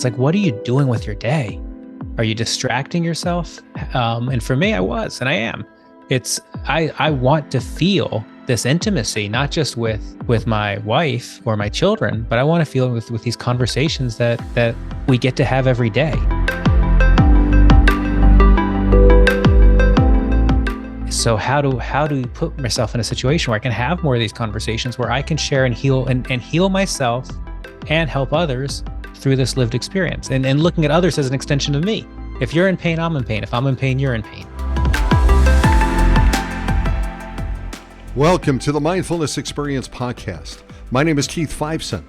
it's like, what are you doing with your day? Are you distracting yourself? And for me, I was, and I am. I want to feel this intimacy, not just with my wife or my children, but I want to feel with these conversations that we get to have every day. So how do you put myself in a situation where I can have more of these conversations, where I can share and heal myself and help others through this lived experience, and looking at others as an extension of me. If you're in pain, I'm in pain. If I'm in pain, you're in pain. Welcome to the Mindfulness Experience podcast. My name is Keith Fiveson.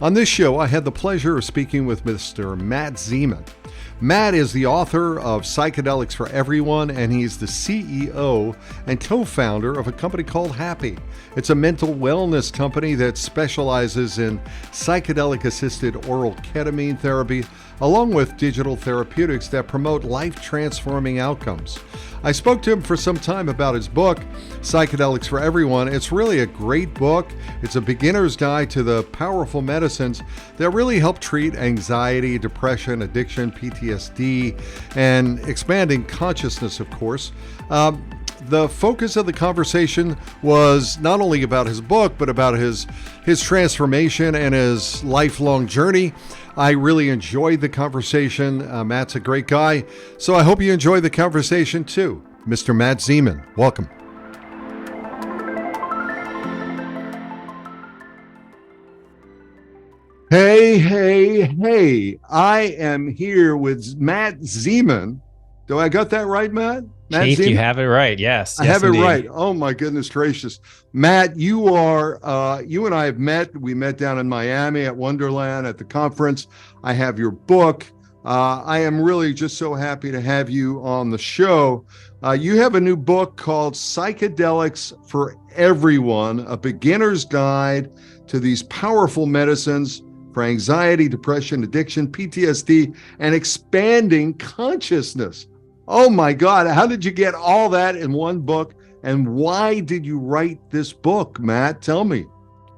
On this show, I had the pleasure of speaking with Mr. Matt Zemon. Matt is the author of Psychedelics for Everyone, and he's the CEO and co-founder of a company called HAPPYY. It's a mental wellness company that specializes in psychedelic-assisted oral ketamine therapy, along with digital therapeutics that promote life-transforming outcomes. I spoke to him for some time about his book, Psychedelics for Everyone. It's really a great book. It's a beginner's guide to the powerful medicines that really help treat anxiety, depression, addiction, PTSD, and expanding consciousness, of course. The focus of the conversation was not only about his book, but about his transformation and his lifelong journey. I really enjoyed the conversation. Matt's a great guy, so I hope you enjoy the conversation too. Mr. Matt Zemon, welcome. Hey. I am here with Matt Zemon. Do I got that right, Matt? Keith, you have it right. Yes. I have it right. Oh my goodness gracious. Matt, you and I have met. We met down in Miami at Wonderland at the conference. I have your book. I am really just so happy to have you on the show. You have a new book called Psychedelics for Everyone, a beginner's guide to these powerful medicines for anxiety, depression, addiction, PTSD, and expanding consciousness. Oh my God, how did you get all that in one book? And why did you write this book, Matt? Tell me.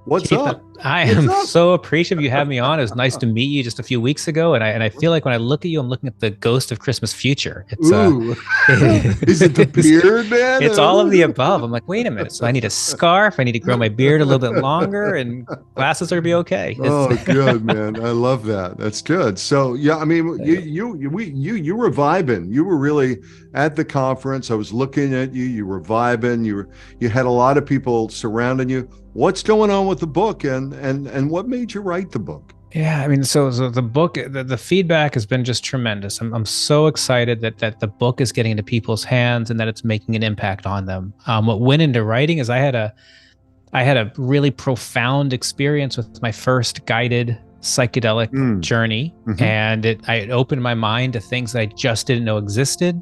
What's Keith, up? I am so appreciative you had me on. It was nice to meet you just a few weeks ago. And I feel like when I look at you, I'm looking at the ghost of Christmas future. It's is it the beard, man? It's all of the above. I'm like, wait a minute. So I need a scarf. I need to grow my beard a little bit longer, and glasses are gonna be okay. Oh, good, man. I love that. That's good. So yeah, I mean, you were vibing. You were really at the conference. I was looking at you. You were vibing. You had a lot of people surrounding you. What's going on with the book, and what made you write the book? Yeah, I mean, so the book, the feedback has been just tremendous. I'm so excited that the book is getting into people's hands and that it's making an impact on them. What went into writing is I had a really profound experience with my first guided psychedelic journey, and it opened my mind to things that I just didn't know existed.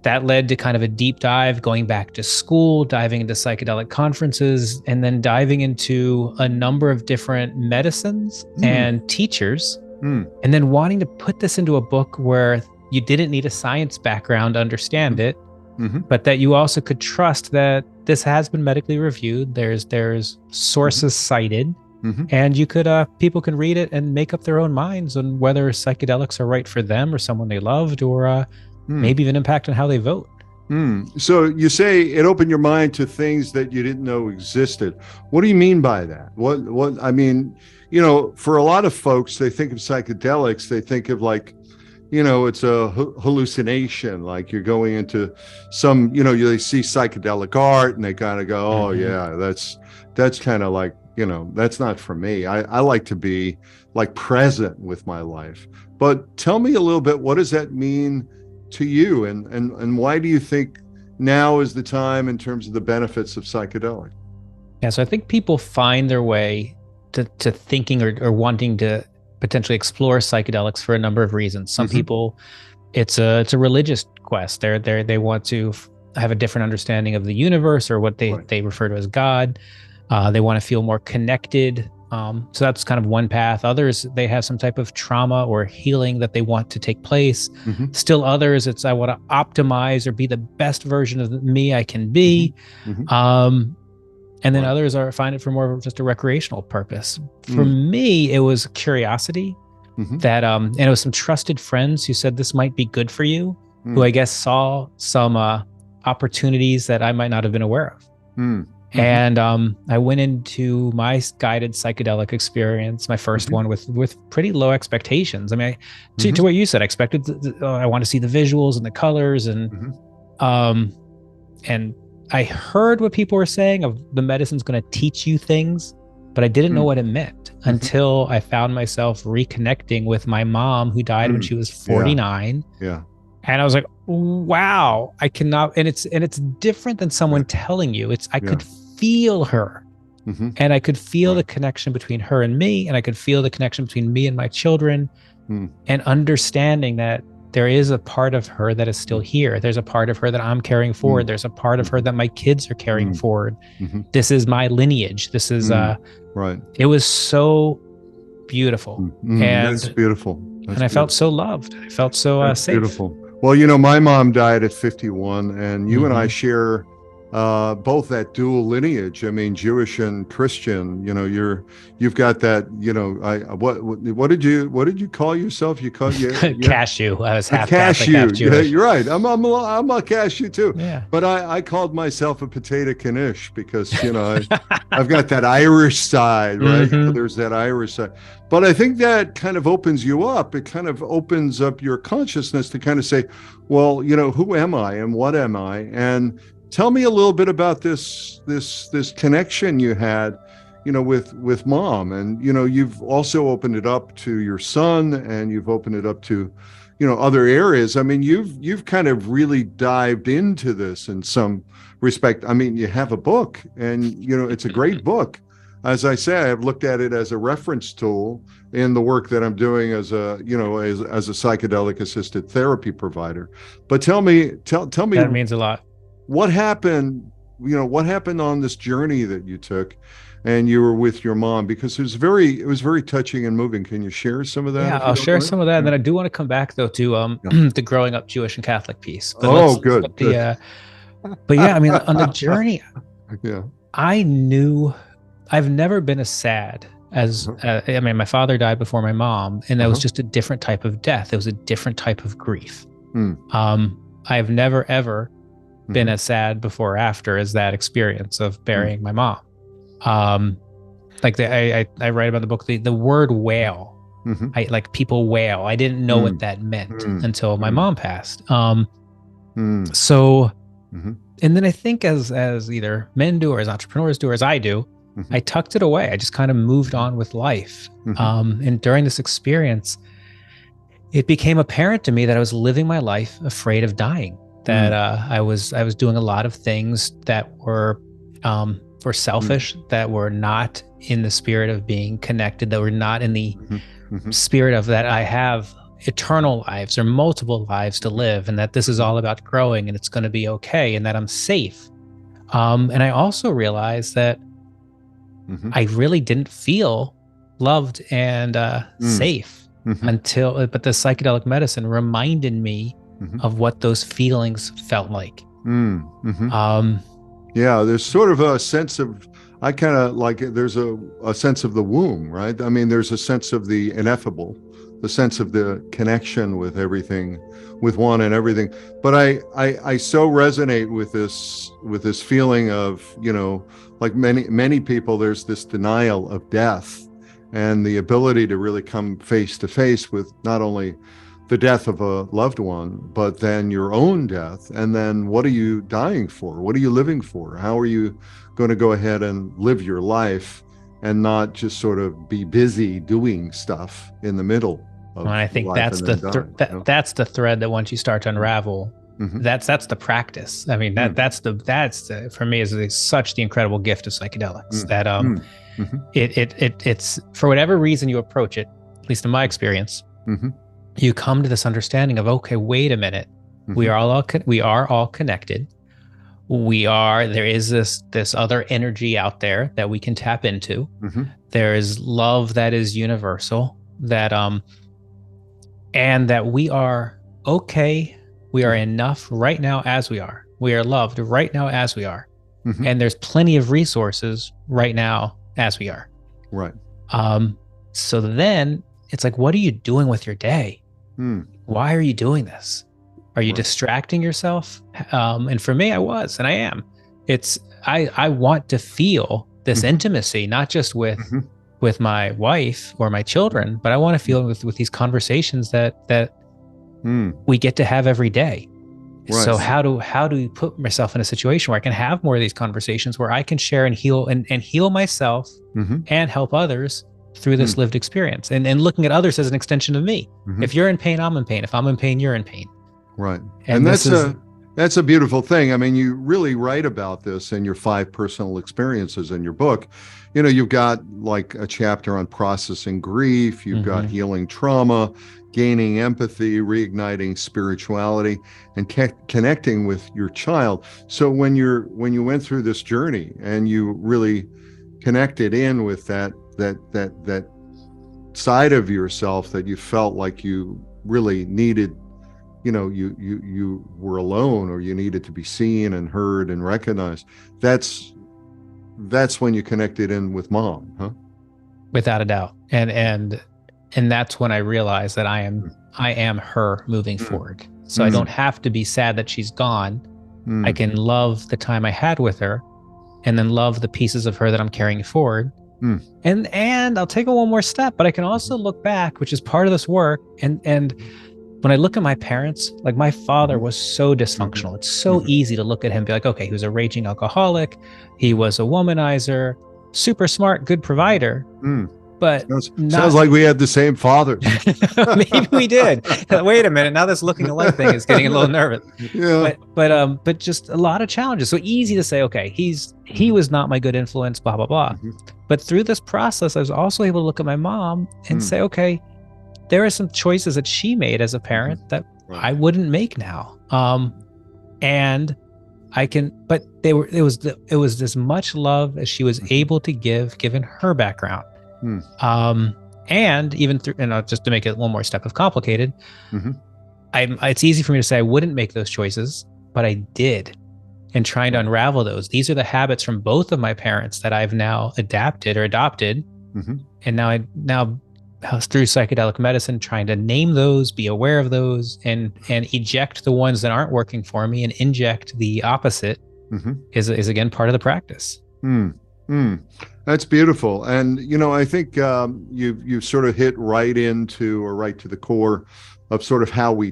That led to kind of a deep dive, going back to school, diving into psychedelic conferences, and then diving into a number of different medicines and teachers, and then wanting to put this into a book where you didn't need a science background to understand it, but that you also could trust that this has been medically reviewed. There's sources cited, and you could people can read it and make up their own minds on whether psychedelics are right for them or someone they loved, or maybe even impact on how they vote. So you say it opened your mind to things that you didn't know existed. What do you mean by that? What I mean, for a lot of folks, they think of psychedelics, they think of like, it's a hallucination, like you're going into some, they see psychedelic art and they kind of go, oh yeah, that's kind of like, that's not for me. I like to be like present with my life. But tell me a little bit, what does that mean to you, and why do you think now is the time in terms of the benefits of psychedelic? Yeah, so I think people find their way to thinking or wanting to potentially explore psychedelics for a number of reasons. Some people, it's a religious quest. They want to have a different understanding of the universe, or what they refer to as God. They want to feel more connected. So that's kind of one path. Others, they have some type of trauma or healing that they want to take place. Still others, it's I want to optimize or be the best version of me I can be. And then others find it for more of just a recreational purpose. For me, it was curiosity. that and it was some trusted friends who said this might be good for you, who I guess saw some opportunities that I might not have been aware of. And I went into my guided psychedelic experience, my first one, with pretty low expectations. I mean, to what you said, I expected I want to see the visuals and the colors, and I heard what people were saying of the medicine's going to teach you things, but I didn't know what it meant until I found myself reconnecting with my mom, who died when she was 49. And I was like, wow, I cannot, and it's different than someone telling you. I could feel her, and I could feel the connection between her and me, and I could feel the connection between me and my children, and understanding that there is a part of her that is still here. There's a part of her that I'm carrying forward. There's a part of her that my kids are carrying forward. This is my lineage. This is it was so beautiful. And that's beautiful. That's I felt so loved. I felt so safe. Beautiful. Well, my mom died at 51, and you and I share both that dual lineage. I mean, Jewish and Christian. You've got that. What did you call yourself? You call cashew. I was half cashew. Catholic, half Jewish. You're right. I'm a cashew too. Yeah. But I called myself a potato knish because I've got that Irish side, right? There's that Irish side. But I think that kind of opens you up. It kind of opens up your consciousness to kind of say, well, who am I and what am I? And tell me a little bit about this connection you had, with mom. And, you've also opened it up to your son, and you've opened it up to, other areas. I mean, you've kind of really dived into this in some respect. I mean, you have a book, and, it's a great book. As I say, I've looked at it as a reference tool in the work that I'm doing as a psychedelic-assisted therapy provider. But tell me. That means a lot. What happened? What happened on this journey that you took, and you were with your mom? Because it was very touching and moving. Can you share some of that? Yeah, I'll share some of that, and then I do want to come back though to the growing up Jewish and Catholic piece. But good. But yeah, I mean, on the journey, I knew. I've never been as sad as, I mean, my father died before my mom, and that was just a different type of death. It was a different type of grief. I've never, ever been as sad before or after as that experience of burying my mom. Like I write about the book, the word wail. Like people wail. I didn't know what that meant until my mom passed. So, and then I think as either men do, or as entrepreneurs do, or as I do, I tucked it away. I just kind of moved on with life. And during this experience, it became apparent to me that I was living my life afraid of dying, that I was doing a lot of things that were selfish, that were not in the spirit of being connected, that were not in the spirit of that I have eternal lives or multiple lives to live, and that this is all about growing, and it's going to be okay, and that I'm safe. And I also realized that I really didn't feel loved and safe until, but the psychedelic medicine reminded me of what those feelings felt like. Yeah, there's sort of a sense of, I kind of like it. There's a sense of the womb, right? I mean, there's a sense of the ineffable, the sense of the connection with everything, with one and everything. But I so resonate with this feeling of, like many people, there's this denial of death, and the ability to really come face to face with not only the death of a loved one, but then your own death. And then what are you dying for? What are you living for? How are you going to go ahead and live your life and not just sort of be busy doing stuff in the middle of I think that's that's the thread that once you start to unravel, that's the practice. I mean, that's for me is such the incredible gift of psychedelics that it's for whatever reason you approach it, at least in my experience, you come to this understanding of, okay, wait a minute, we are all connected. There is this other energy out there that we can tap into. There is love that is universal, that and that we are okay. We are enough right now as we are. We are loved right now as we are. And there's plenty of resources right now as we are. Right. So then it's like, what are you doing with your day? Mm. Why are you doing this? Are you Right. distracting yourself? And for me, I was, and I am. I want to feel this intimacy, not just with my wife or my children, but I want to feel with these conversations that we get to have every day. Right. So how do we put myself in a situation where I can have more of these conversations, where I can share and heal and heal myself and help others through this lived experience, and looking at others as an extension of me. If you're in pain, I'm in pain. If I'm in pain, you're in pain. Right. And that's a beautiful thing. I mean, you really write about this in your 5 personal experiences in your book. You've got like a chapter on processing grief, you've got healing trauma, gaining empathy, reigniting spirituality, and connecting with your child. So when you went through this journey and you really connected in with that side of yourself that you felt like you really needed, you were alone, or you needed to be seen and heard and recognized, that's when you connected in with Mom, huh? Without a doubt. And that's when I realized that I am her moving forward. So I don't have to be sad that she's gone. I can love the time I had with her, and then love the pieces of her that I'm carrying forward. And I'll take it one more step, but I can also look back, which is part of this work. And when I look at my parents, like my father was so dysfunctional. It's so easy to look at him and be like, okay, he was a raging alcoholic. He was a womanizer, super smart, good provider. But sounds like we had the same father. Maybe we did. Wait a minute. Now this looking alike thing is getting a little nervous. Yeah. But just a lot of challenges. So easy to say, okay, he was not my good influence, blah, blah, blah. But through this process, I was also able to look at my mom and say, okay, there are some choices that she made as a parent that I wouldn't make now. And I can, but it was as much love as she was able to give, given her background. And even through, just to make it one more step of complicated, it's easy for me to say I wouldn't make those choices, but I did. And trying to unravel those. These are the habits from both of my parents that I've now adapted or adopted. And now through psychedelic medicine, trying to name those, be aware of those, and eject the ones that aren't working for me and inject the opposite is again part of the practice. That's beautiful. And, I think you've sort of hit right into, or right to the core of sort of how we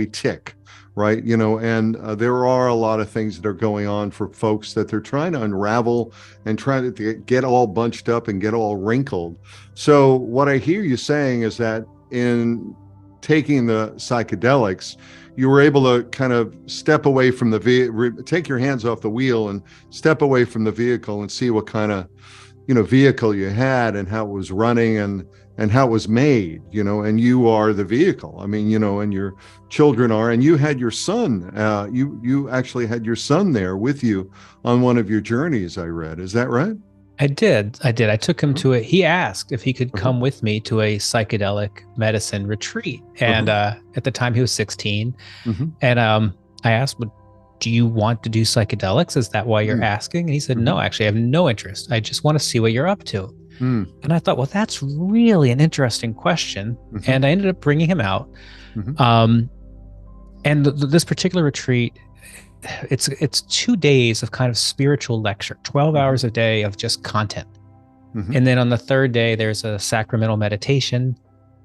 tick, right? And there are a lot of things that are going on for folks that they're trying to unravel and trying to get all bunched up and get all wrinkled. So what I hear you saying is that in taking the psychedelics, you were able to kind of step away from take your hands off the wheel and step away from the vehicle and see what kind of, vehicle you had and how it was running and how it was made, and you are the vehicle. I mean, and your children are, and you had your son, you actually had your son there with you on one of your journeys, I read. Is that right? I did. I took him to he asked if he could come with me to a psychedelic medicine retreat. And at the time he was 16. And I asked, do you want to do psychedelics? Is that why you're asking? And he said, no, actually, I have no interest. I just want to see what you're up to. And I thought, well, that's really an interesting question. And I ended up bringing him out. And this particular retreat, it's 2 days of kind of spiritual lecture, 12 hours a day of just content. And then on the third day, there's a sacramental meditation.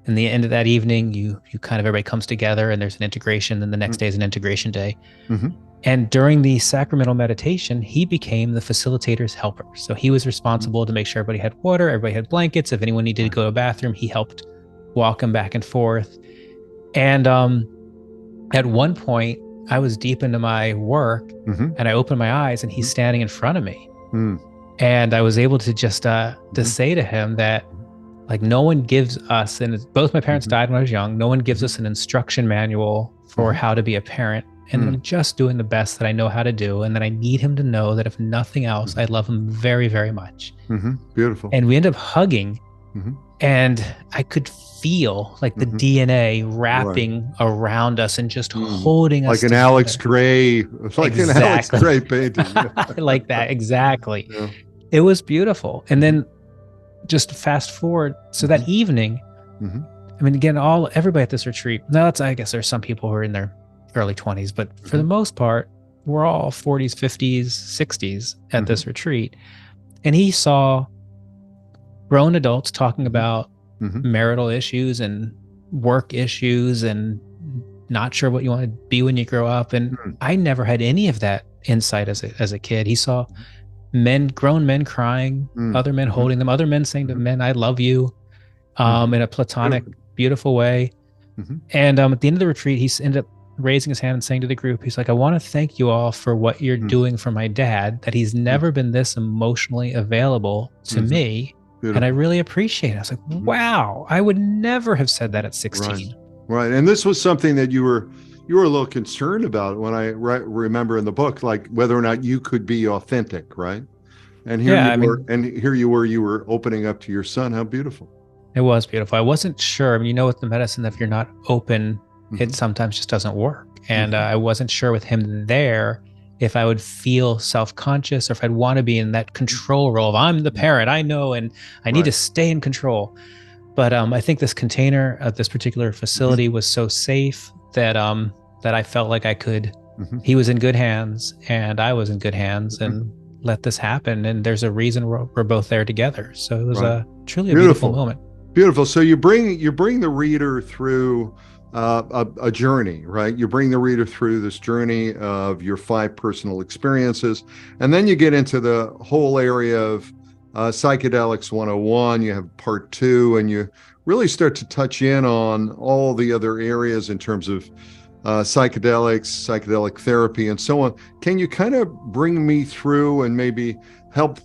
And the end of that evening, you kind of, everybody comes together and there's an integration. Then the next day is an integration day. And during the sacramental meditation, he became the facilitator's helper. So he was responsible to make sure everybody had water, everybody had blankets. If anyone needed to go to the bathroom, he helped walk them back and forth. And at one point, I was deep into my work and I opened my eyes and he's standing in front of me. And I was able to just to say to him that, like, no one gives us, and both my parents died when I was young, no one gives us an instruction manual for how to be a parent. And I'm just doing the best that I know how to do. And then I need him to know that if nothing else, I love him very, very much. Beautiful. And we end up hugging and I could feel like the DNA wrapping around us and just holding us like an together. Alex Gray, an Alex Gray painting. Like that. Exactly. It was beautiful. And then just fast forward. So that evening, Mm-hmm. I mean, again, everybody at this retreat, now I guess there's some people who are in their early 20s, but for the most part, we're all 40s, 50s, 60s at this retreat. And he saw grown adults talking about marital issues and work issues and not sure what you want to be when you grow up. And I never had any of that insight as a kid. He saw grown men crying, other men holding them, other men saying to men, "I love you," in a platonic, beautiful way. And at the end of the retreat, he ended up raising his hand and saying to the group, he's like, "I want to thank you all for what you're doing for my dad, that he's never been this emotionally available to me. Beautiful. And I really appreciate it." I was like, wow, I would never have said that at 16. Right. And this was something that you were a little concerned about when I remember in the book, like whether or not you could be authentic, right? And here you were opening up to your son. How beautiful. It was beautiful. I wasn't sure. I mean, with the medicine, if you're not open, it sometimes just doesn't work. And I wasn't sure with him there if I would feel self-conscious or if I'd want to be in that control role of I'm the parent, I know, and I need to stay in control. But I think this container at this particular facility was so safe that that I felt like I could, he was in good hands and I was in good hands and let this happen. And there's a reason we're both there together. So it was truly a beautiful moment. Beautiful. So you bring the reader through a journey, right? You bring the reader through this journey of your 5 personal experiences, and then you get into the whole area of Psychedelics 101. You have part 2, and you really start to touch in on all the other areas in terms of psychedelics, psychedelic therapy, and so on. Can you kind of bring me through and maybe help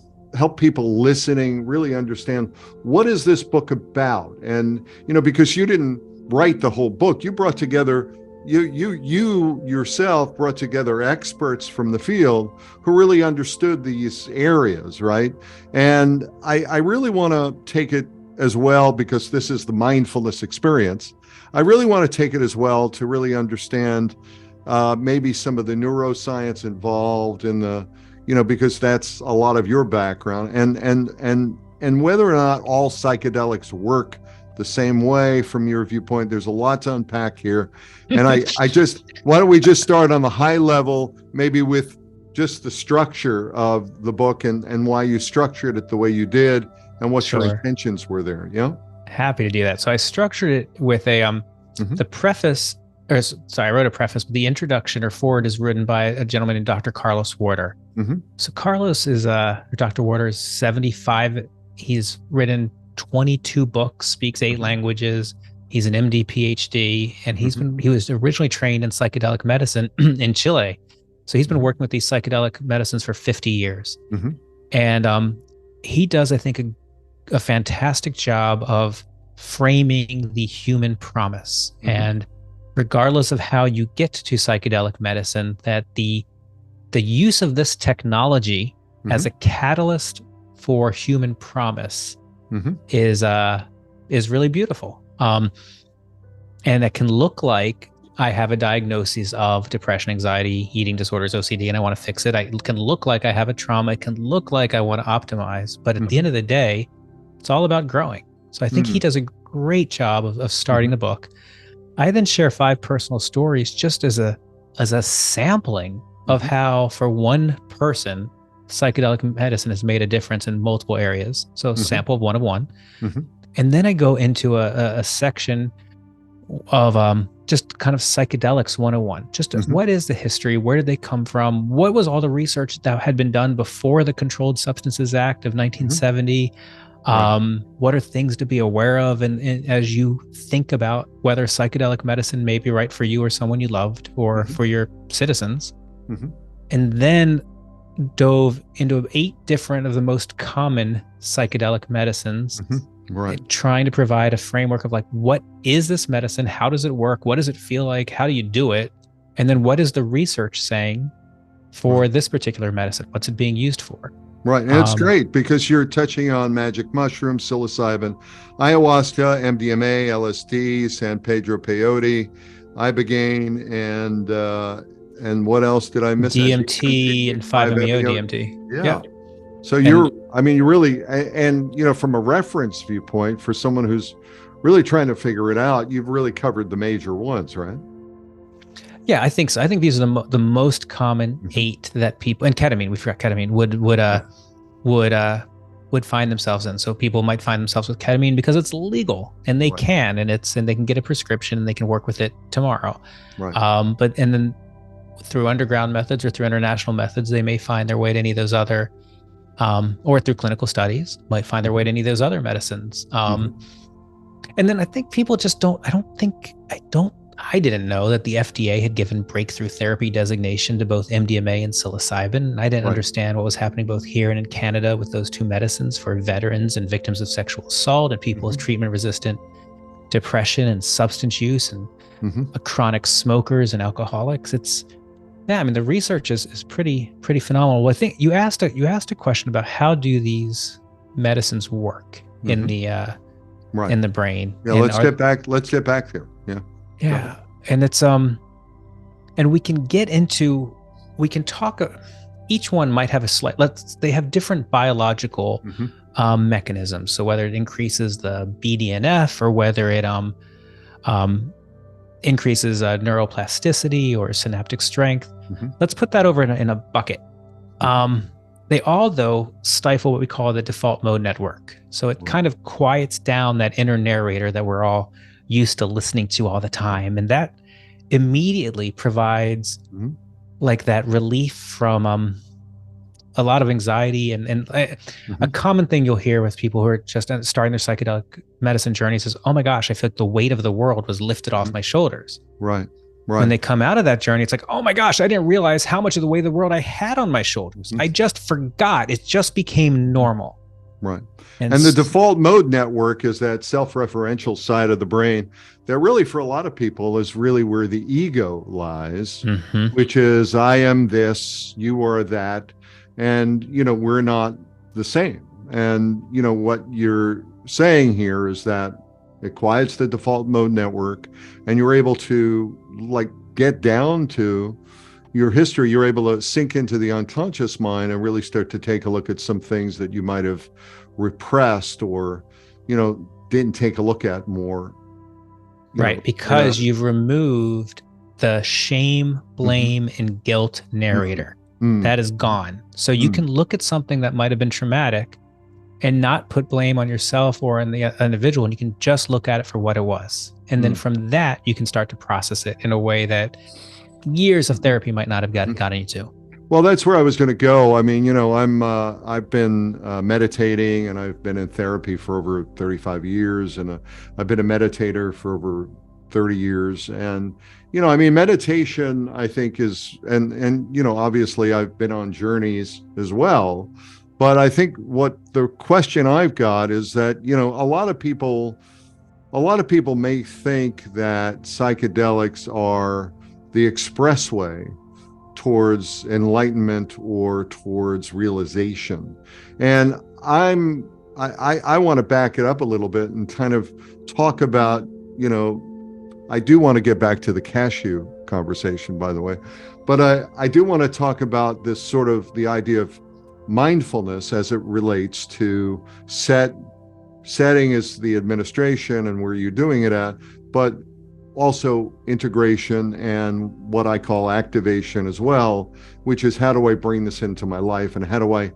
people listening really understand what is this book about? And, because you didn't write the whole book, you brought together, you yourself brought together experts from the field who really understood these areas, right? And I really want to take it as well, because this is the mindfulness experience. I really want to take it as well to really understand maybe some of the neuroscience involved in the, because that's a lot of your background, and whether or not all psychedelics work the same way from your viewpoint. There's a lot to unpack here. And why don't we just start on the high level, maybe with just the structure of the book and why you structured it the way you did and what your intentions were there. Happy to do that. So I structured it with the preface, I wrote a preface, but the introduction or forward is written by a gentleman named Dr. Carlos Warder. So Carlos is, Dr. Warder is 75. He's written 22 books, speaks 8 languages. He's an MD, PhD, and he was originally trained in psychedelic medicine in Chile. So he's been working with these psychedelic medicines for 50 years. And he does, I think, a fantastic job of framing the human promise. And regardless of how you get to psychedelic medicine, that the use of this technology as a catalyst for human promise is really beautiful. And it can look like I have a diagnosis of depression, anxiety, eating disorders, OCD, and I want to fix it. It can look like I have a trauma. It can look like I want to optimize. But at the end of the day, it's all about growing. So I think he does a great job of starting the book. I then share 5 personal stories just as a sampling of how, for one person, psychedelic medicine has made a difference in multiple areas. So a sample of 1 of 1. And then I go into a section of just kind of psychedelics 101. Just what is the history? Where did they come from? What was all the research that had been done before the Controlled Substances Act of 1970? What are things to be aware of? And as you think about whether psychedelic medicine may be right for you or someone you loved or for your citizens. And then dove into 8 different of the most common psychedelic medicines, trying to provide a framework of like, what is this medicine? How does it work? What does it feel like? How do you do it? And then what is the research saying for this particular medicine? What's it being used for? Right. And it's great because you're touching on magic mushrooms, psilocybin, ayahuasca, MDMA, LSD, San Pedro peyote, ibogaine, and what else did I miss? DMT and 5-MeO DMT. Yeah. So I mean, you really, and you know, from a reference viewpoint, for someone who's really trying to figure it out, you've really covered the major ones, right? Yeah, I think so. I think these are the most common 8 that people, and ketamine, we forgot ketamine, would find themselves in. So people might find themselves with ketamine because it's legal and they can, and they can get a prescription and they can work with it tomorrow. Right. And then through underground methods or through international methods, they may find their way to any of those other, or through clinical studies, might find their way to any of those other medicines. And then I think people just I didn't know that the FDA had given breakthrough therapy designation to both MDMA and psilocybin. I didn't understand what was happening both here and in Canada with those 2 medicines for veterans and victims of sexual assault and people with treatment-resistant depression and substance use and chronic smokers and alcoholics. I mean, the research is pretty phenomenal. Well, I think you asked a question about how do these medicines work in the in the brain. Yeah, let's get back there. Yeah. Yeah. And it's and we can talk, each one might have they have different biological mechanisms. So whether it increases the BDNF or whether it increases neuroplasticity or synaptic strength, let's put that over in a bucket. They all, though, stifle what we call the default mode network. So it kind of quiets down that inner narrator that we're all used to listening to all the time. And that immediately provides like that relief from a lot of anxiety. And a common thing you'll hear with people who are just starting their psychedelic medicine journeys is, oh my gosh, I feel like the weight of the world was lifted off my shoulders. Right. When they come out of that journey, it's like, oh my gosh, I didn't realize how much of the weight of the world I had on my shoulders. I just forgot. It just became normal. Right. And the default mode network is that self-referential side of the brain that really, for a lot of people, is really where the ego lies, which is, I am this, you are that, and, you know, we're not the same. And, you know, what you're saying here is that it quiets the default mode network, and you're able to like get down to your history. You're able to sink into the unconscious mind and really start to take a look at some things that you might have repressed or, you know, didn't take a look at more. Because you've removed the shame, blame, and guilt narrator. That is gone. So you can look at something that might have been traumatic and not put blame on yourself or on the individual, and you can just look at it for what it was. And then from that, you can start to process it in a way that years of therapy might not have gotten you to. Well, that's where I was going to go. I mean, you know, I've been meditating, and I've been in therapy for over 35 years, and I've been a meditator for over 30 years. And, you know, I mean, meditation, I think is, and, you know, obviously I've been on journeys as well. But I think what the question I've got is that, you know, a lot of people may think that psychedelics are the expressway towards enlightenment or towards realization. And I want to back it up a little bit and kind of talk about, you know, I do want to get back to the cashew conversation, by the way, but I do want to talk about this sort of the idea of mindfulness as it relates to setting as the administration and where you're doing it at, but also integration and what I call activation as well, which is how do I bring this into my life and how do I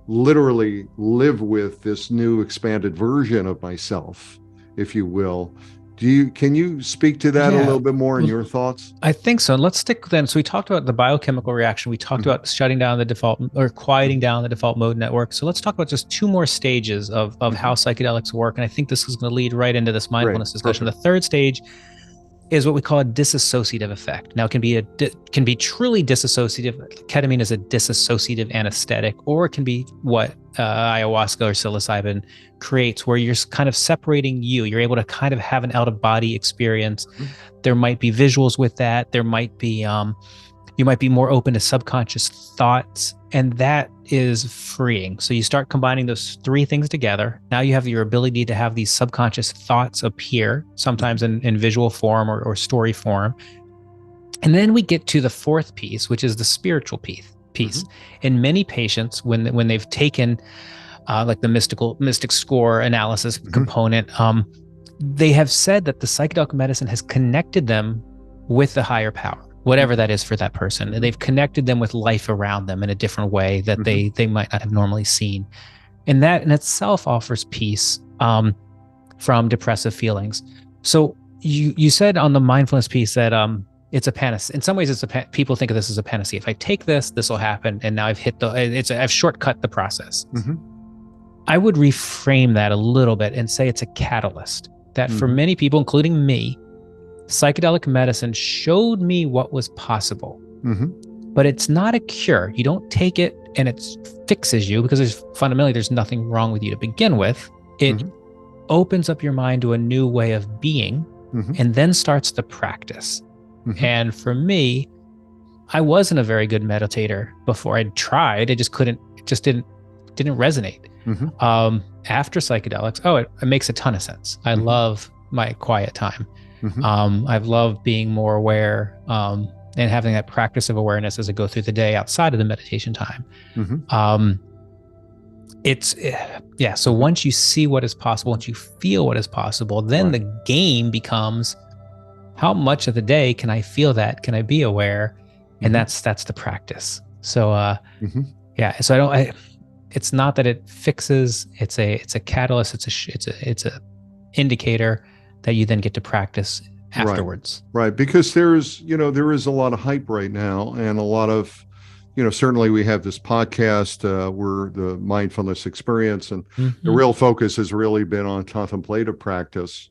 literally live with this new expanded version of myself, if you will. Can you speak to that a little bit more in your thoughts? I think so. And let's stick then. So we talked about the biochemical reaction. We talked about shutting down the default or quieting down the default mode network. So let's talk about just 2 more stages of how psychedelics work. And I think this is going to lead right into this mindfulness discussion. Perfect. The 3rd stage is what we call a dissociative effect. Now, it can be truly dissociative. Ketamine is a dissociative anesthetic, or it can be what ayahuasca or psilocybin creates, where you're kind of separating you. You're able to kind of have an out-of-body experience. There might be visuals with that. There might be, you might be more open to subconscious thoughts, and that is freeing. So you start combining those 3 things together. Now you have your ability to have these subconscious thoughts appear, sometimes in visual form or story form. And then we get to the 4th piece, which is the spiritual piece. In many patients, when they've taken like the mystic score analysis component. They have said that the psychedelic medicine has connected them with the higher power, whatever that is for that person. And they've connected them with life around them in a different way that they might not have normally seen. And that in itself offers peace from depressive feelings. So you said on the mindfulness piece that it's a panacea. In some ways, people think of this as a panacea. If I take this will happen. And now I've I've shortcut the process. I would reframe that a little bit and say it's a catalyst. That for many people, including me, psychedelic medicine showed me what was possible. But it's not a cure. You don't take it and it fixes you, because fundamentally there's nothing wrong with you to begin with. It opens up your mind to a new way of being, and then starts the practice. And for me, I wasn't a very good meditator before. I'd tried, it just didn't resonate. After psychedelics, it makes a ton of sense. I love my quiet time. I've loved being more aware, and having that practice of awareness as I go through the day outside of the meditation time. So once you see what is possible, once you feel what is possible, then the game becomes, how much of the day can I feel that? Can I be aware? And that's the practice. So so it's not that it fixes, it's a catalyst, it's a indicator that you then get to practice afterwards. Right. Because there is a lot of hype right now, and a lot of, certainly we have this podcast, we're the Mindfulness Experience, and the real focus has really been on contemplative practice,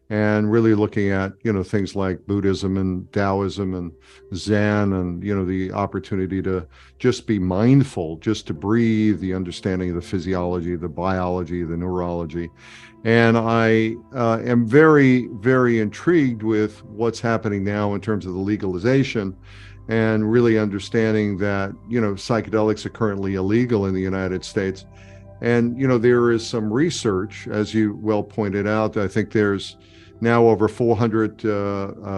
and really looking at, things like Buddhism and Taoism and Zen, and, the opportunity to just be mindful, just to breathe, the understanding of the physiology, the biology, the neurology. And I am very, very intrigued with what's happening now in terms of the legalization, and really understanding that, psychedelics are currently illegal in the United States. And, there is some research, as you well pointed out. I think there's now over 400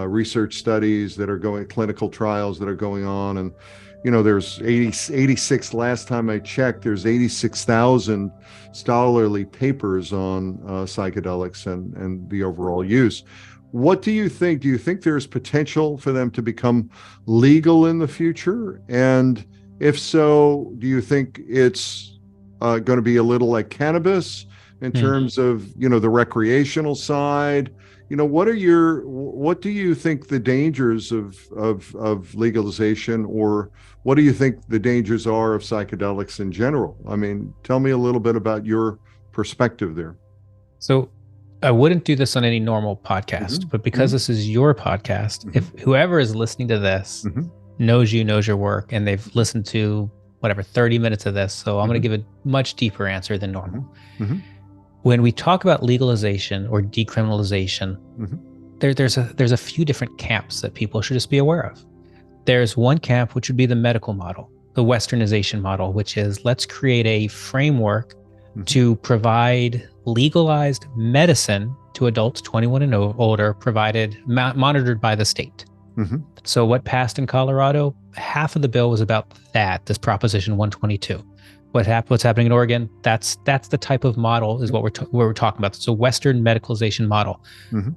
research studies that are going, clinical trials that are going on. And, there's 86, last time I checked, there's 86,000 scholarly papers on psychedelics and the overall use. What do you think? Do you think there's potential for them to become legal in the future? And if so, do you think it's going to be a little like cannabis in terms of, the recreational side? What do you think the dangers of legalization, or what do you think the dangers are of psychedelics in general? I mean, tell me a little bit about your perspective there. So I wouldn't do this on any normal podcast, but because this is your podcast, if whoever is listening to this knows your work, and they've listened to 30 minutes of this, so I'm going to give a much deeper answer than normal. When we talk about legalization or decriminalization, there's a few different camps that people should just be aware of. There's one camp, which would be the medical model, the westernization model, which is, let's create a framework to provide legalized medicine to adults 21 and older, provided monitored by the state. So what passed in Colorado, half of the bill was about that, this Proposition 122. What's happening in Oregon, that's the type of model is what we're talking about. It's a Western medicalization model.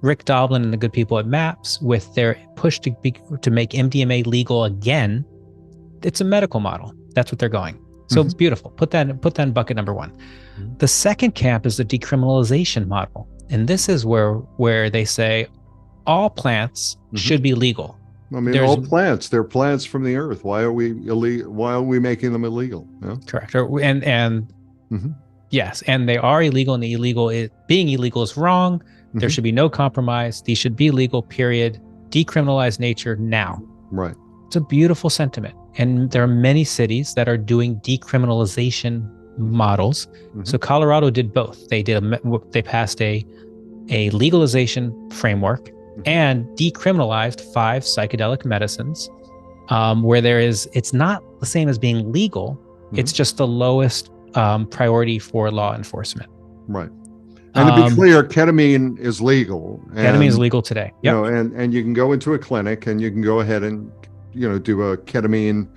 Rick Doblin and the good people at MAPS, with their push to make MDMA legal again, it's a medical model. That's what they're going. So it's beautiful. Put that in bucket number one. The second camp is the decriminalization model, and this is where they say all plants should be legal. I mean, all plants, they're plants from the earth. Why are we making them illegal? Yeah? Correct. Yes, and they are illegal, and being illegal is wrong. There should be no compromise. These should be legal, period. Decriminalize nature now. Right. It's a beautiful sentiment. And there are many cities that are doing decriminalization models. So Colorado did both. They passed a legalization framework and decriminalized 5 psychedelic medicines, where it's not the same as being legal. It's just the lowest priority for law enforcement. Right. And to be clear, ketamine is legal. Ketamine is legal today. Yep. And you can go into a clinic and you can go ahead and, do a ketamine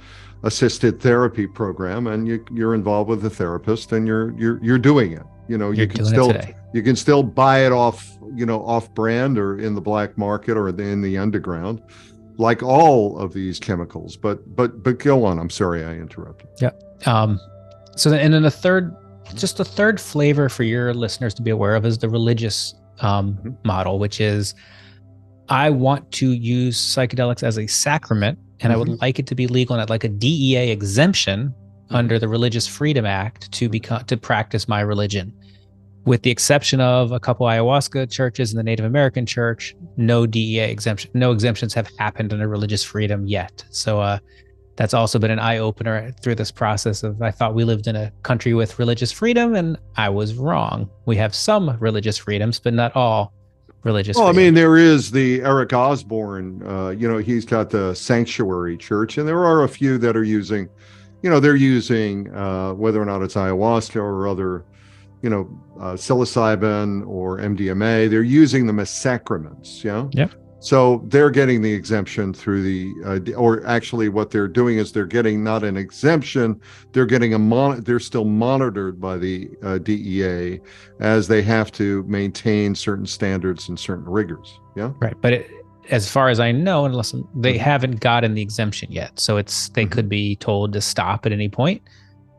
assisted therapy program, and you're involved with a therapist, and you're doing it. You're doing it today. You can still buy it off brand or in the black market or in the underground, like all of these chemicals. But go on. I'm sorry I interrupted. Yeah. So then, and then the third flavor for your listeners to be aware of is the religious model, which is, I want to use psychedelics as a sacrament, and I would like it to be legal, and I'd like a DEA exemption under the Religious Freedom Act to practice my religion. With the exception of a couple ayahuasca churches and the Native American church, no DEA exemption, no exemptions have happened under religious freedom yet. So that's also been an eye-opener through this process of, I thought we lived in a country with religious freedom, and I was wrong. We have some religious freedoms, but not all religious freedom. I mean, there is the Eric Osborne, he's got the Sanctuary Church, and there are a few that are using, they're using whether or not it's ayahuasca or other, psilocybin or MDMA, they're using them as sacraments, Yep. So they're getting the exemption through or actually what they're doing is they're getting not an exemption, they're getting they're still monitored by the DEA, as they have to maintain certain standards and certain rigors. Yeah. Right. But as far as I know, unless they haven't gotten the exemption yet. So they could be told to stop at any point,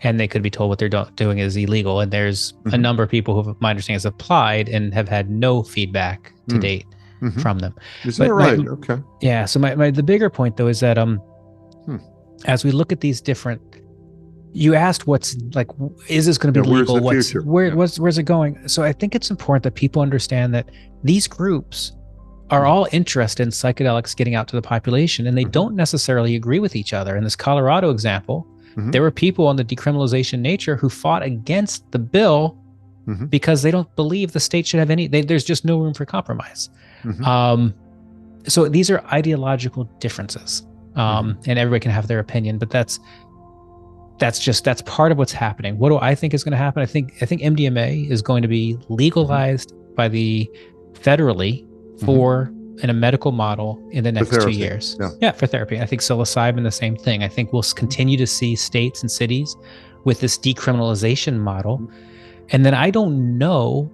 and they could be told what they're doing is illegal. And there's a number of people who, my understanding, has applied and have had no feedback to date from them. Is that right? Okay. Yeah. So the bigger point though is that as we look at these different, you asked what's like, is this going to be legal? Where's it going? So I think it's important that people understand that these groups are all interested in psychedelics getting out to the population, and they don't necessarily agree with each other. In this Colorado example, there were people on the decriminalization nature who fought against the bill because they don't believe the state should have there's just no room for compromise. So these are ideological differences, and everybody can have their opinion, but that's part of what's happening. What do I think is going to happen? I think MDMA is going to be legalized by the federally in a medical model in the next 2 years. Yeah, for therapy. I think psilocybin, the same thing. I think we'll continue to see states and cities with this decriminalization model. And then I don't know,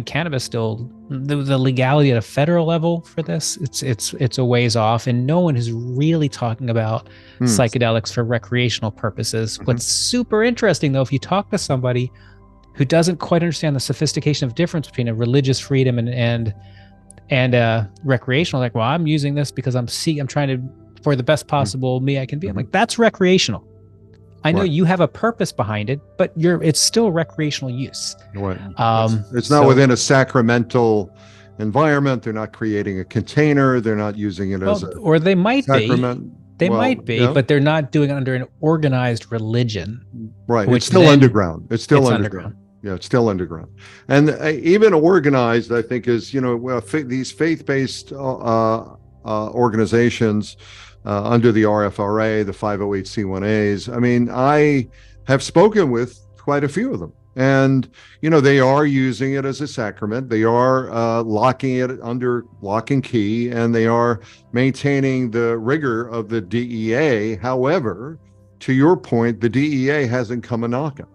cannabis still, the legality at a federal level for this, it's a ways off, and no one is really talking about psychedelics for recreational purposes. What's super interesting though, if you talk to somebody who doesn't quite understand the sophistication of difference between a religious freedom and recreational, like, well, I'm using this because I'm trying to, for the best possible me I can be. I'm like, that's recreational. I know you have a purpose behind it, but it's still recreational use. Right. It's not within a sacramental environment. They're not creating a container. They're not using it as or they might sacrament. But they're not doing it under an organized religion. Right. It's still underground. It's still underground. Yeah, it's still underground. And even organized, I think, is, these faith-based organizations under the RFRA, the 508c1As. I mean, I have spoken with quite a few of them. And, they are using it as a sacrament. They are locking it under lock and key, and they are maintaining the rigor of the DEA. However, to your point, the DEA hasn't come a knocking.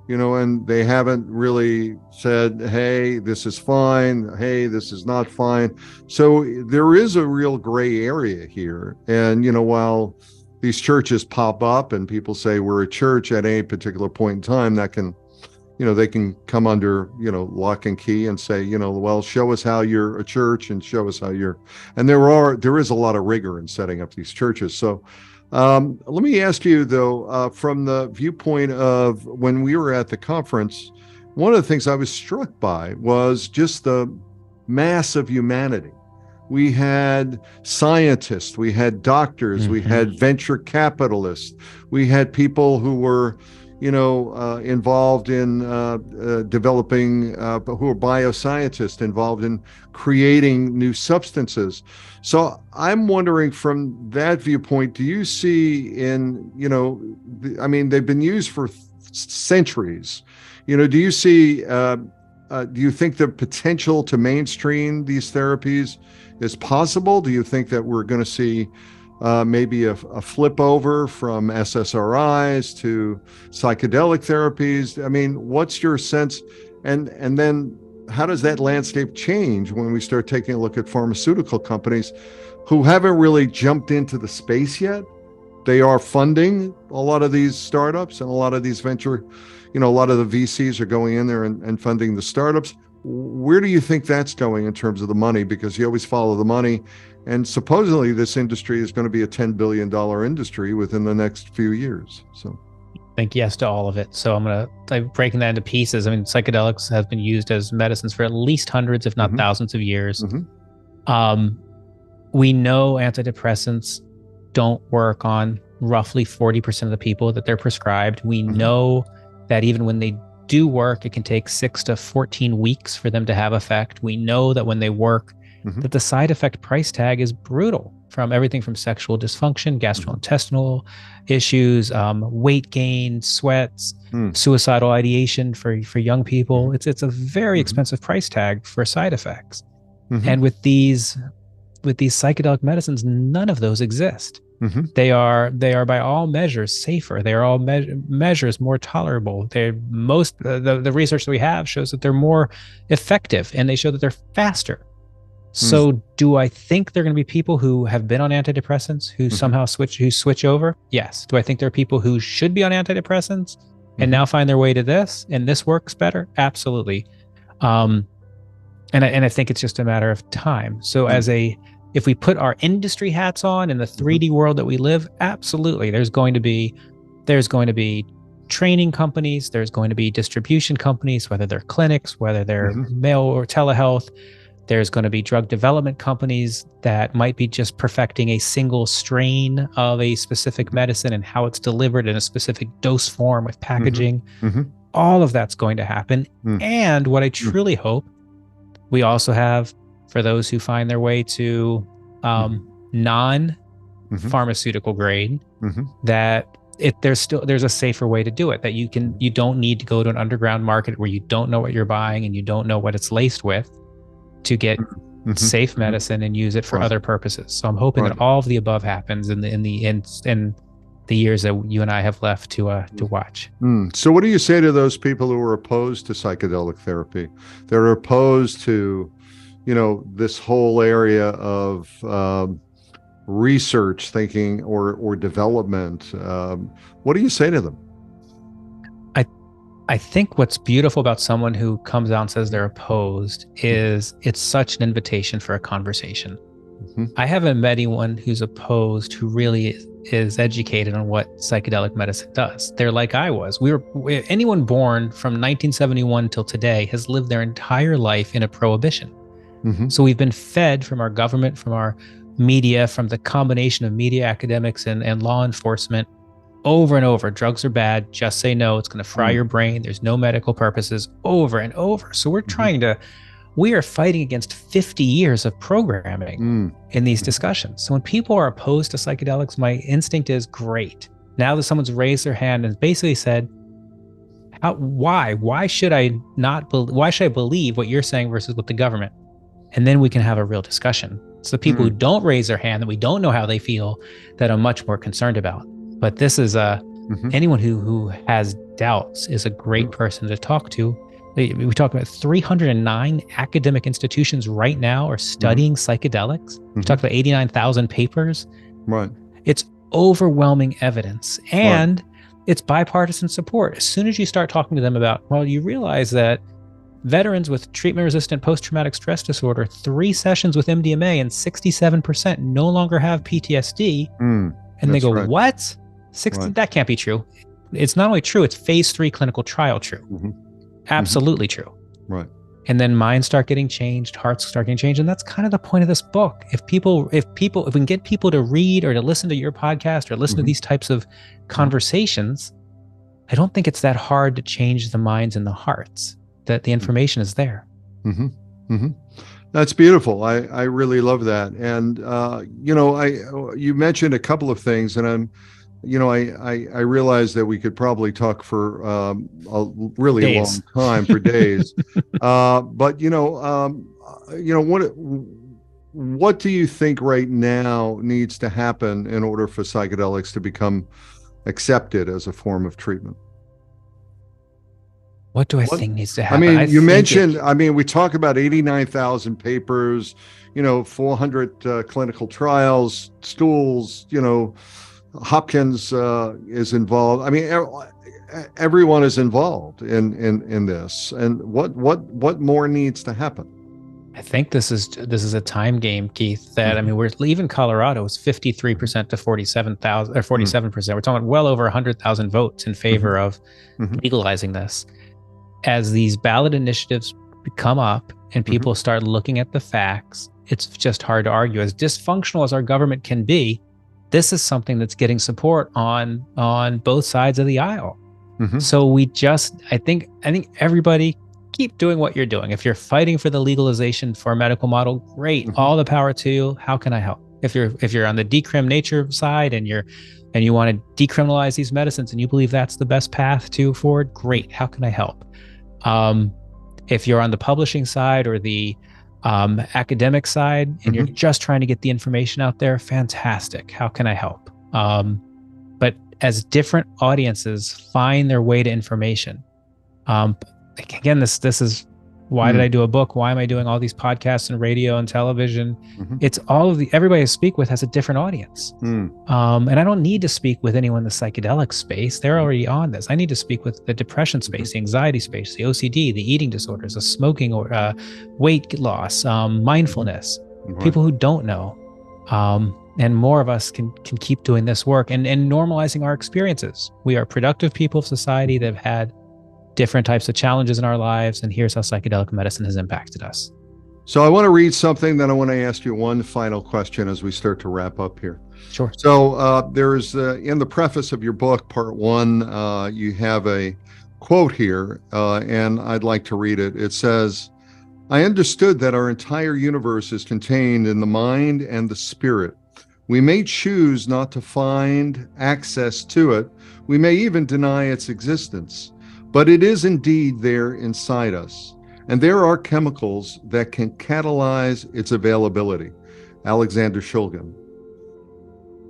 And they haven't really said, hey, this is fine. Hey, this is not fine. So there is a real gray area here. And, while these churches pop up and people say we're a church at any particular point in time, that can, they can come under, lock and key and say, well, show us how you're a church and show us how you're, and there is a lot of rigor in setting up these churches. So let me ask you, though, from the viewpoint of when we were at the conference, one of the things I was struck by was just the mass of humanity. We had scientists, we had doctors, we had venture capitalists, we had people who were, involved in developing, who are bioscientists, involved in creating new substances. So I'm wondering, from that viewpoint, do you see they've been used for centuries. Do you see, do you think the potential to mainstream these therapies is possible? Do you think that we're going to see maybe a flip over from SSRIs to psychedelic therapies? I mean, what's your sense? And then how does that landscape change when we start taking a look at pharmaceutical companies who haven't really jumped into the space yet? They are funding a lot of these startups and a lot of these venture, a lot of the VCs are going in there and funding the startups. Where do you think that's going in terms of the money? Because you always follow the money. And supposedly this industry is going to be a $10 billion industry within the next few years. So I think yes to all of it. So I'm breaking that into pieces. I mean, psychedelics have been used as medicines for at least hundreds, if not thousands of years. We know antidepressants don't work on roughly 40% of the people that they're prescribed. We know that even when they do work, it can take 6 to 14 weeks for them to have effect. We know that when they work, that the side effect price tag is brutal, from everything from sexual dysfunction, gastrointestinal issues, weight gain, sweats, suicidal ideation for young people. It's a very expensive price tag for side effects. And with these psychedelic medicines, none of those exist. They are by all measures safer. They are all measures more tolerable. The research that we have shows that they're more effective, and they show that they're faster. So do I think there are going to be people who have been on antidepressants who somehow switch over? Yes. Do I think there are people who should be on antidepressants and now find their way to this, and this works better? Absolutely. And I think it's just a matter of time. So if we put our industry hats on in the 3D world that we live, absolutely, there's going to be training companies, there's going to be distribution companies, whether they're clinics, whether they're mail or telehealth. There's going to be drug development companies that might be just perfecting a single strain of a specific medicine and how it's delivered in a specific dose form with packaging. All of that's going to happen. And what I truly hope, we also have, for those who find their way to non-pharmaceutical grade, that there's a safer way to do it, that you don't need to go to an underground market where you don't know what you're buying and you don't know what it's laced with, to get safe medicine and use it for other purposes. So I'm hoping that all of the above happens in the years that you and I have left to watch. So what do you say to those people who are opposed to psychedelic therapy? They're opposed to, this whole area of research thinking or development. What do you say to them? I think what's beautiful about someone who comes out and says they're opposed is it's such an invitation for a conversation. I haven't met anyone who's opposed who really is educated on what psychedelic medicine does. They're like I was. Anyone born from 1971 till today has lived their entire life in a prohibition. So we've been fed from our government, from our media, from the combination of media, academics, and law enforcement, over and over. Drugs are bad. Just say no. It's going to fry your brain. There's no medical purposes, over and over. So we are fighting against 50 years of programming in these discussions. So when people are opposed to psychedelics, my instinct is great. Now that someone's raised their hand and basically said, why should I believe what you're saying versus what the government? And then we can have a real discussion. It's the people who don't raise their hand, that we don't know how they feel, that I'm much more concerned about. But this is anyone who has doubts is a great person to talk to. We talk about 309 academic institutions right now are studying psychedelics. We talked about 89,000 papers. Right. It's overwhelming evidence, and it's bipartisan support. As soon as you start talking to them about, you realize that veterans with treatment-resistant post-traumatic stress disorder, 3 sessions with MDMA, and 67% no longer have PTSD. And they go, what? 60? That can't be true. It's not only true, it's phase 3 clinical trial true. Absolutely true. Right. And then minds start getting changed, hearts start getting changed. And that's kind of the point of this book. If we can get people to read or to listen to your podcast or listen to these types of conversations, I don't think it's that hard to change the minds and the hearts, that the information is there. That's beautiful. I really love that. And, you mentioned a couple of things, and I realize that we could probably talk for a really long time, for days. But what do you think right now needs to happen in order for psychedelics to become accepted as a form of treatment? What do I What? think needs to I happen? mean, I you think it, mentioned, I mean, we talk about 89,000 papers, 400 clinical trials, stools, Hopkins is involved. I mean, everyone is involved in this. And what more needs to happen? I think this is a time game, Keith. That I Mm-hmm. mean, we're even Colorado is 53% to 47,000 or 47%. We're talking well over 100,000 votes in Mm-hmm. favor of Mm-hmm. legalizing this. As these ballot initiatives come up and Mm-hmm. people start looking at the facts, it's just hard to argue. As dysfunctional as our government can be, this is something that's getting support on both sides of the aisle. Mm-hmm. So I think everybody keep doing what you're doing. If you're fighting for the legalization for a medical model, great. Mm-hmm. All the power to you. How can I help? If you're on the decrim nature side and you want to decriminalize these medicines and you believe that's the best path to forward, great. How can I help? If you're on the publishing side or the academic side and you're Mm-hmm. just trying to get the information out there, fantastic. How can I help? But as different audiences find their way to information, again, this is why did I do a book? Why am I doing all these podcasts and radio and television? Mm-hmm. It's all of everybody I speak with has a different audience. And I don't need to speak with anyone in the psychedelic space. They're already on this. I need to speak with the depression space, the anxiety space, the OCD, the eating disorders, the smoking or weight loss, mindfulness, people who don't know. And more of us can keep doing this work and normalizing our experiences. We are productive people of society that have had different types of challenges in our lives, and here's how psychedelic medicine has impacted us. So I want to read something, then I want to ask you one final question as we start to wrap up here. Sure. So there's in the preface of your book, part one, you have a quote here, and I'd like to read it. It says, "I understood that our entire universe is contained in the mind and the spirit. We may choose not to find access to it. We may even deny its existence. But it is indeed there inside us, and there are chemicals that can catalyze its availability." Alexander Shulgin.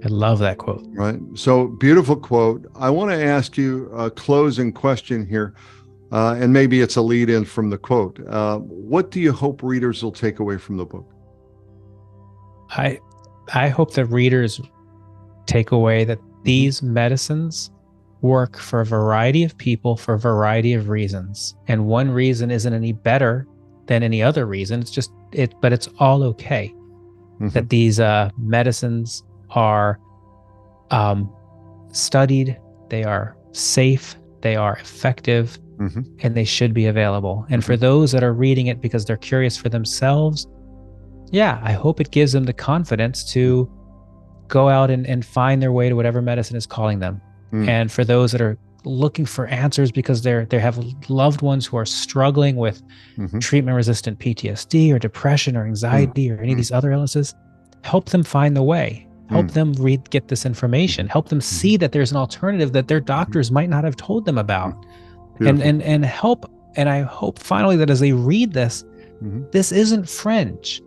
I love that quote. Right. So beautiful quote. I want to ask you a closing question here, and maybe it's a lead in from the quote. What do you hope readers will take away from the book? I hope that readers take away that these medicines work for a variety of people for a variety of reasons. And one reason isn't any better than any other reason. It's just but it's all okay. That these medicines are studied, they are safe, they are effective, and they should be available. And for those that are reading it because they're curious for themselves, yeah, I hope it gives them the confidence to go out and find their way to whatever medicine is calling them. And for those that are looking for answers because they have loved ones who are struggling with treatment-resistant PTSD or depression or anxiety or any of these other illnesses, help them find the way. Help them get this information. Help them see that there's an alternative that their doctors might not have told them about. And help. And I hope finally that as they read this, this isn't fringe.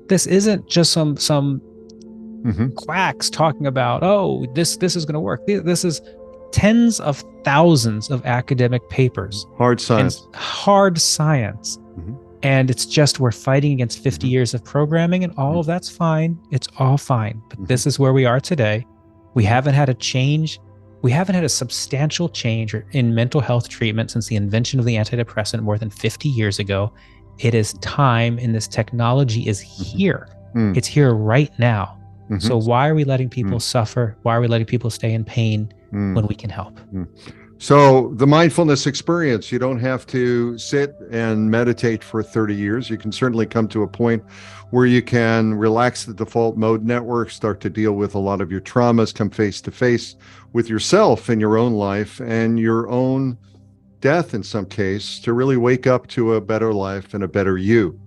This isn't just some quacks talking about, oh, this is going to work. This is tens of thousands of academic papers. Hard science. And it's just we're fighting against 50 years of programming, and all of that's fine. It's all fine. But this is where we are today. We haven't had a change. We haven't had a substantial change in mental health treatment since the invention of the antidepressant more than 50 years ago. It is time, and this technology is here. It's here right now. So why are we letting people suffer? Why are we letting people stay in pain when we can help? So the mindfulness experience, you don't have to sit and meditate for 30 years. You can certainly come to a point where you can relax the default mode network, start to deal with a lot of your traumas, come face to face with yourself in your own life and your own death in some case, to really wake up to a better life and a better you.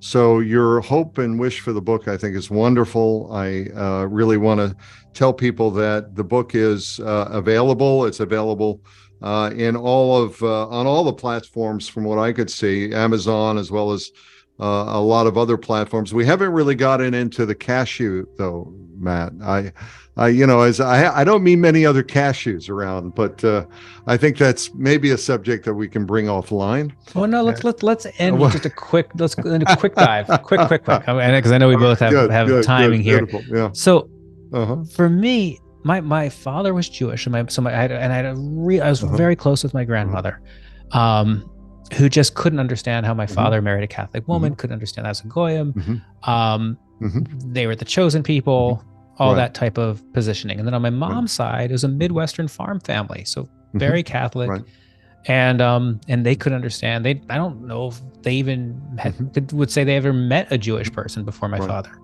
So your hope and wish for the book, I think, is wonderful. I really want to tell people that the book is available. It's available in on all the platforms, from what I could see, Amazon as well as a lot of other platforms. We haven't really gotten into the cashew though, Matt. I don't mean many other cashews around, but I think that's maybe a subject that we can bring offline. Well, no, let's end with just a quick quick dive, quick, because I know we both have timing here. Beautiful, yeah. So for me, my father was Jewish, and I was very close with my grandmother, who just couldn't understand how my father married a Catholic woman, couldn't understand that as a goyim. They were the chosen people, all that type of positioning. And then on my mom's side, it was a Midwestern farm family, so very Catholic. And they couldn't understand. I don't know if they even would say they ever met a Jewish person before my father.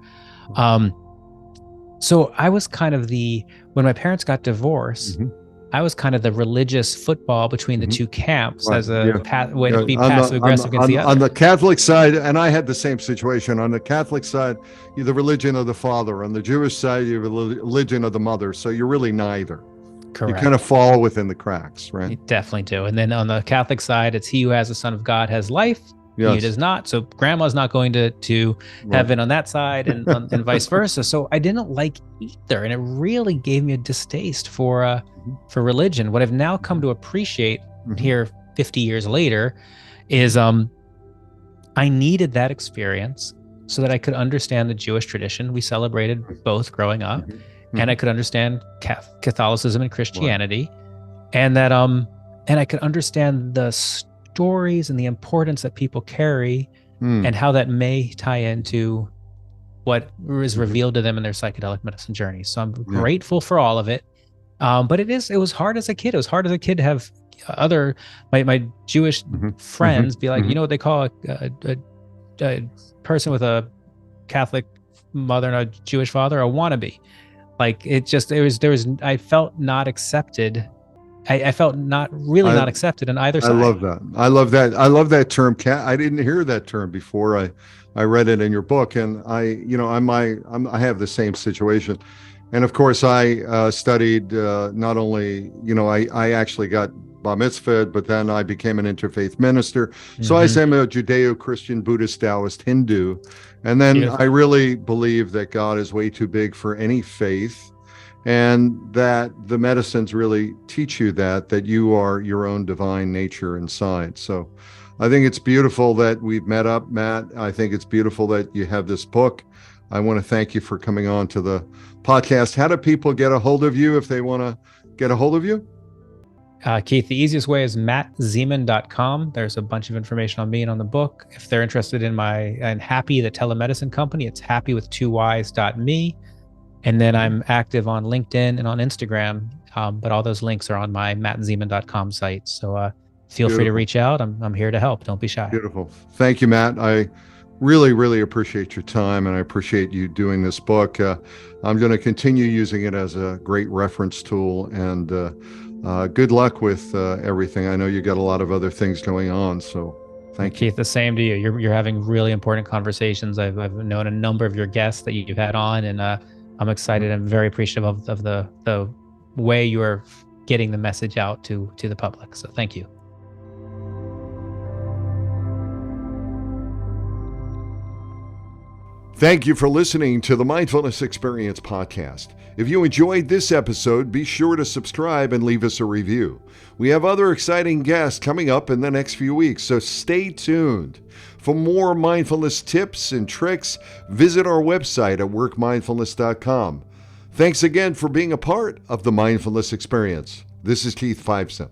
So I was kind of when my parents got divorced, I was kind of the religious football between the two camps as a way to be passive aggressive against the other. On the Catholic side, and I had the same situation. On the Catholic side, you're the religion of the father. On the Jewish side, you're the religion of the mother. So you're really neither. Correct. You kind of fall within the cracks, right? You definitely do. And then on the Catholic side, it's he who has the Son of God has life. He does not. So grandma's not going to heaven on that side, and vice versa. So I didn't like either, and it really gave me a distaste for religion. What I've now come to appreciate here 50 years later is I needed that experience so that I could understand the Jewish tradition. We celebrated both growing up, and I could understand Catholicism and Christianity, and that and I could understand the stories and the importance that people carry, and how that may tie into what is revealed to them in their psychedelic medicine journey. So I'm grateful for all of it. But it was hard as a kid. It was hard as a kid to have my Jewish friends be like, you know what they call a person with a Catholic mother and a Jewish father? A wannabe. Like I felt not accepted. I felt not accepted in either side. I love that. I love that term. I didn't hear that term before. I read it in your book, and I have the same situation. And of course, I studied not only, I actually got bar mitzvahed, but then I became an interfaith minister. So I am a Judeo-Christian, Buddhist, Taoist, Hindu. And then I really believe that God is way too big for any faith, and that the medicines really teach you that you are your own divine nature inside. So I think it's beautiful that we've met up, Matt. I think it's beautiful that you have this book. I want to thank you for coming on to the podcast. How do people get a hold of you if they want to get a hold of you? Keith, the easiest way is mattzemon.com. There's a bunch of information on me and on the book. If they're interested in HAPPYY, the telemedicine company, it's happy.me. And then I'm active on LinkedIn and on Instagram, but all those links are on my mattzemon.com site. So feel free to reach out. I'm here to help. Don't be shy. Beautiful. Thank you, Matt. I really, really appreciate your time, and I appreciate you doing this book. I'm going to continue using it as a great reference tool, and good luck with everything. I know you got a lot of other things going on, so thank you. Keith, the same to you. You're having really important conversations. I've known a number of your guests that you've had on, and I'm excited. I'm very appreciative of the way you are getting the message out to the public. So thank you. Thank you for listening to the Mindfulness Experience podcast. If you enjoyed this episode, be sure to subscribe and leave us a review. We have other exciting guests coming up in the next few weeks, so stay tuned. For more mindfulness tips and tricks, visit our website at workmindfulness.com. Thanks again for being a part of the Mindfulness Experience. This is Keith Fiveson.